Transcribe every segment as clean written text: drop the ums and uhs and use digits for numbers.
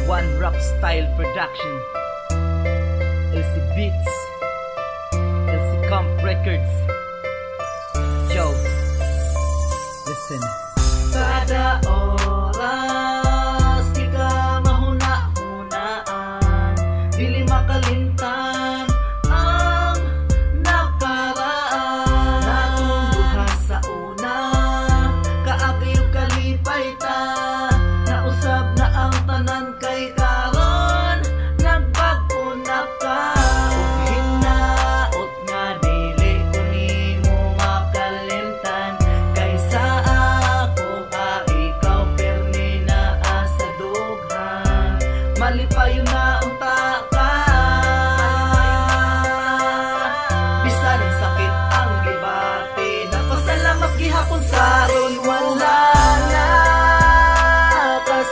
One Rap Style Production, LC Beats, LC Camp Records. Yo, listen. Kada oras di ka mahuna-hunaan, dili makalimtan ang nakaraan. Natuluha sa una, kaagayo kalipay ta, nausab na ang tanan kay karon, nagbag-o na ka. Ug hinaot nga dili ko nimo makalimtan, kaysa ako ikaw permi na sa dughan. Malipayon na unta ka, bisan ang sakit ang gibati. Napasalamat gihapon sa aron wala na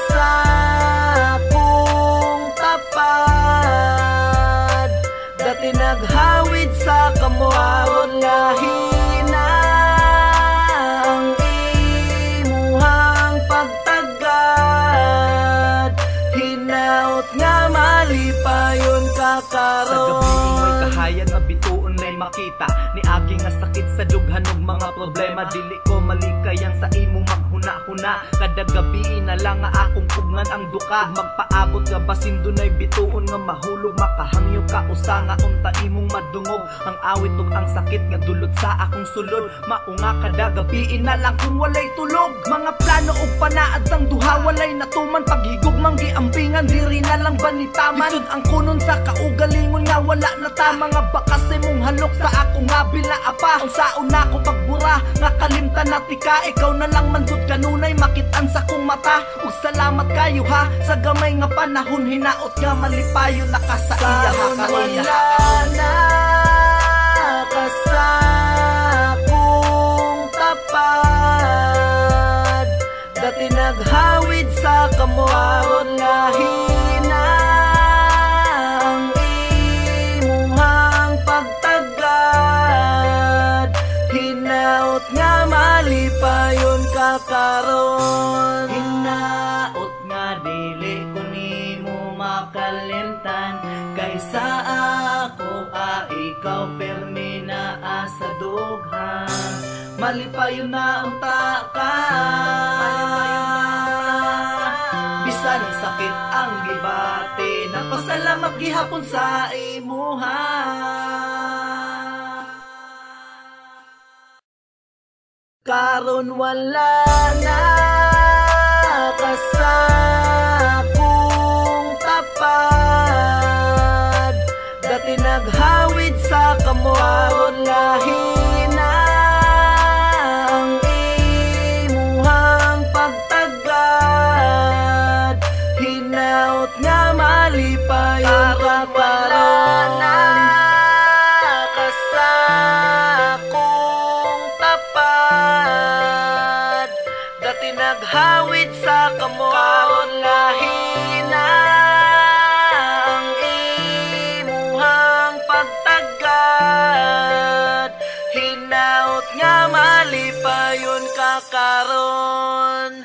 sa akong tapad. Dati naghawid sa kamuaron lahina ang imuhang pagtagad. Hinaot nga malipayon ka karon. Sa gabi mo'y kahayan nga bituon na'y makita ni aking nga sakit sa dughan ug mga problema. Dili ko malikayang sa imong maghuna-huna, kada gabi na lang nga akong pugngan ang duka. Magpaabot nga basin dunay bituon nga mahulog, makahangyo ka usa nga unta imong madungog. Ang awit ug ang sakit nga dulot sa akong sulod, maunga kada gabi na lang kung walay tulog. Mga plano ug panaad ang duha walay natuman, paghigog manggi ambingan diri na lang banitaman. Isud ang kunon sa kaugalingon nga wala na ta, mga bakas imong halok sa akong nga apa. Ang saon nako pagbura nga kalimtan na tika, ikaw na lang man jud kanunay makitan sa kong mata. Ug salamat kayo ha sa gamay nga panahon, hinaot nga malipayon na ka sa iya ha kaiya. Na ka sa akong tapad, dati naghawid sa kamuaron lahina ang imuhang pagtagad. Hinaot nga malipayon ka karon. Hinaot nga dili ko nimo makalimtan, kaysa ako ikaw permi na sa dughan. Malipayon na unta ka, bisan ang sakit ang gibati. Napasalamat gihapon sa imuha. Karon wala na ka sa akong tapad, dati naghawid sa kamuaron lahina ang imuhang pagtagad. Hinaot nga malipayon ka karon. Ka sa akong tapad, dati naghawid sa kamuaron lahina ang imuhang pagtagad. Hinaot nga malipayon ka karon.